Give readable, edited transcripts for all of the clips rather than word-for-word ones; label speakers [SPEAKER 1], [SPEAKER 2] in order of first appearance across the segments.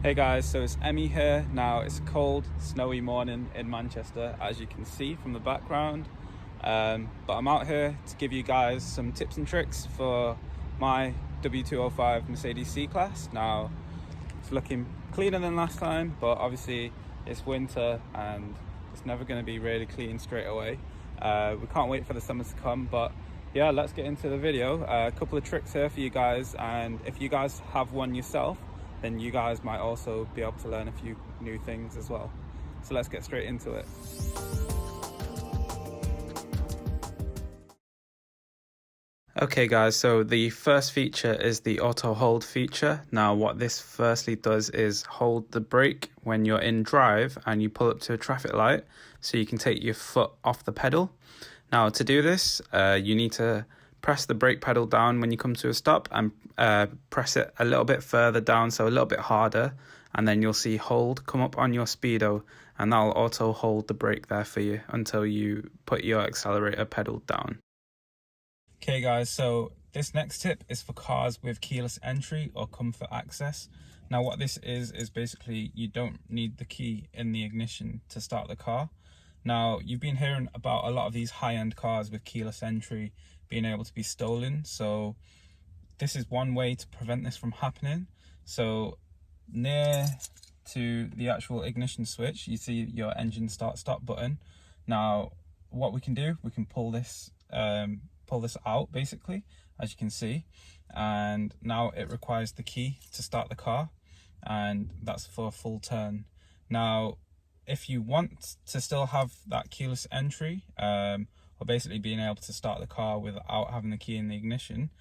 [SPEAKER 1] Hey guys, so it's Emmy here. Now it's a cold, snowy morning in Manchester, as you can see from the background. But I'm out here to give you guys some tips and tricks for my W205 Mercedes C-Class. Now it's looking cleaner than last time, but obviously it's winter and it's never going to be really clean straight away. We can't wait for the summer to come, but yeah, let's get into the video. A couple of tricks here for you guys, and if you guys have one yourself, then you guys might also be able to learn a few new things as well. So let's get straight into it. Okay guys, so the first feature is the auto hold feature. Now what this firstly does is hold the brake when you're in drive and you pull up to a traffic light, so you can take your foot off the pedal. Now to do this, you need to press the brake pedal down when you come to a stop and press it a little bit further down, so a little bit harder, and then you'll see hold come up on your speedo, and that'll auto hold the brake there for you until you put your accelerator pedal down. Okay guys, so this next tip is for cars with keyless entry or comfort access. Now what this is basically you don't need the key in the ignition to start the car. Now you've been hearing about a lot of these high-end cars with keyless entry being able to be stolen, so this is one way to prevent this from happening. So near to the actual ignition switch, you see your engine start-stop button. Now what we can do, we can pull this out basically, as you can see, and now it requires the key to start the car, and that's for a full turn. Now if you want to still have that keyless entry, or basically being able to start the car without having the key in the ignition,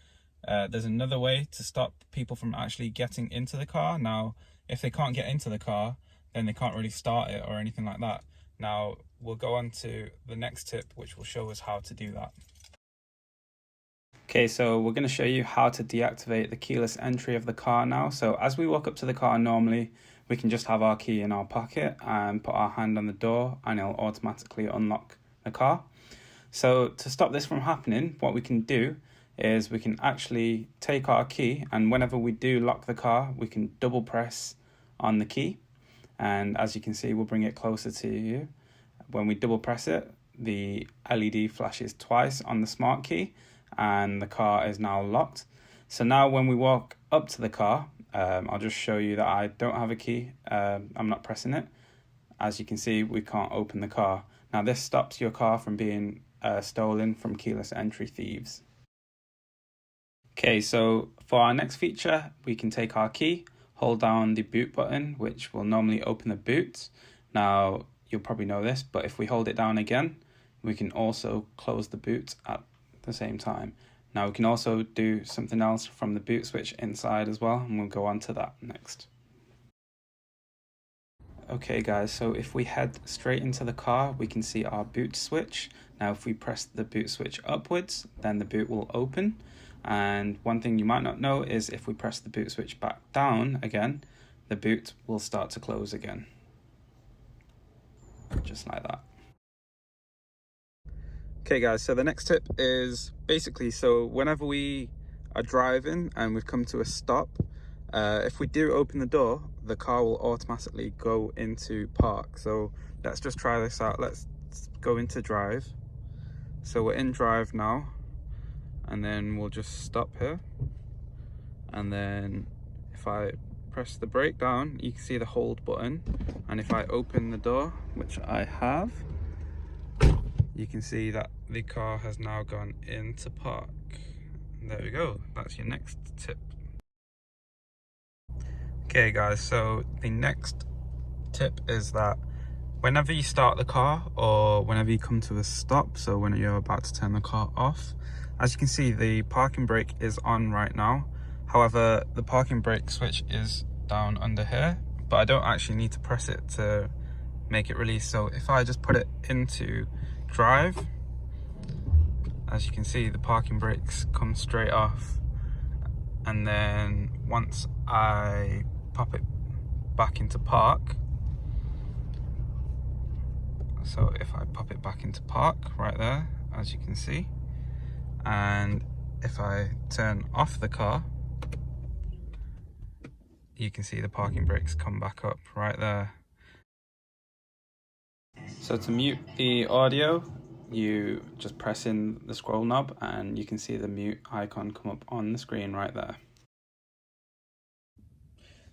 [SPEAKER 1] there's another way to stop people from actually getting into the car. Now if they can't get into the car, then they can't really start it or anything like that. Now we'll go on to the next tip, which will show us how to do that. Okay, so we're going to show you how to deactivate the keyless entry of the car now. So as we walk up to the car normally, we can just have our key in our pocket and put our hand on the door, and it'll automatically unlock the car. So to stop this from happening, what we can do is we can actually take our key, and whenever we do lock the car, we can double press on the key. And as you can see, we'll bring it closer to you. When we double press it, the LED flashes twice on the smart key, and the car is now locked. So now when we walk up to the car, I'll just show you that I don't have a key. I'm not pressing it. As you can see, we can't open the car. Now this stops your car from being stolen from keyless entry thieves. Okay, so for our next feature, we can take our key, hold down the boot button, which will normally open the boot. Now you'll probably know this, but if we hold it down again, we can also close the boot at the same time. Now we can also do something else from the boot switch inside as well, and we'll go on to that next. Okay guys, so if we head straight into the car, we can see our boot switch. Now if we press the boot switch upwards, then the boot will open. And one thing you might not know is if we press the boot switch back down again, the boot will start to close again. Just like that. Okay guys, so the next tip is basically, so whenever we are driving and we've come to a stop, if we do open the door, the car will automatically go into park. So let's just try this out. Let's go into drive. So we're in drive now, and then we'll just stop here. And then if I press the brake down, you can see the hold button. And if I open the door, which I have, you can see that the car has now gone into park. And there we go, that's your next tip. Okay guys, so the next tip is that whenever you start the car or whenever you come to a stop, so when you're about to turn the car off, as you can see, the parking brake is on right now. However, the parking brake switch is down under here, but I don't actually need to press it to make it release. So if I just put it into drive, as you can see, the parking brakes come straight off. And then once I pop it back into park, so if I pop it back into park right there, as you can see, and if I turn off the car, you can see the parking brakes come back up right there. So to mute the audio, you just press in the scroll knob and you can see the mute icon come up on the screen right there.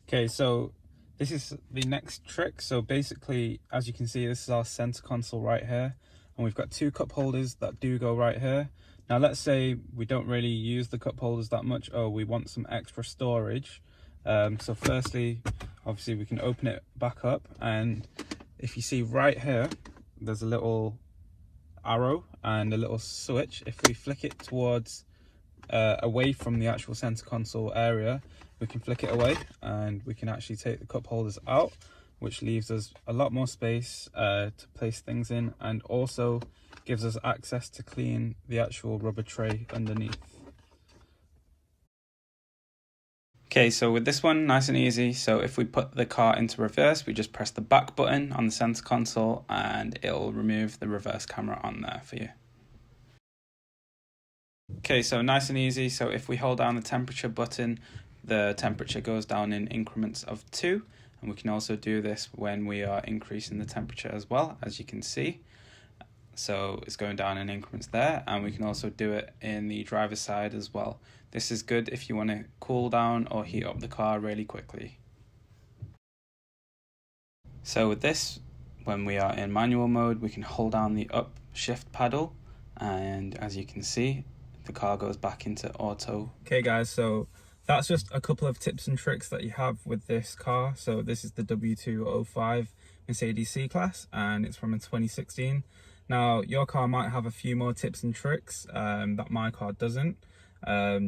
[SPEAKER 1] Okay, so this is the next trick. So basically, as you can see, this is our center console right here, and we've got two cup holders that do go right here. Now let's say we don't really use the cup holders that much, or we want some extra storage. So firstly, obviously we can open it back up, and if you see right here, there's a little arrow and a little switch. If we flick it towards away from the actual center console area, we can flick it away and we can actually take the cup holders out, which leaves us a lot more space to place things in, and also gives us access to clean the actual rubber tray underneath. Okay, so with this one, nice and easy. So if we put the car into reverse, we just press the back button on the center console and it'll remove the reverse camera on there for you. Okay, so nice and easy. So if we hold down the temperature button, the temperature goes down in increments of 2, and we can also do this when we are increasing the temperature as well, as you can see. So it's going down in increments there, and we can also do it in the driver's side as well. This is good if you want to cool down or heat up the car really quickly. So with this, when we are in manual mode, we can hold down the up shift paddle, and as you can see, the car goes back into auto. Okay guys, so that's just a couple of tips and tricks that you have with this car. So this is the W205 Mercedes C-Class, and it's from a 2016. Now your car might have a few more tips and tricks that my car doesn't,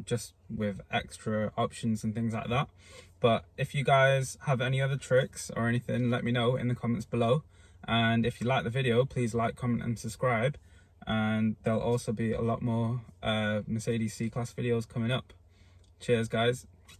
[SPEAKER 1] just with extra options and things like that. But if you guys have any other tricks or anything, let me know in the comments below. And if you like the video, please like, comment and subscribe. And there'll also be a lot more Mercedes C-Class videos coming up. Cheers guys.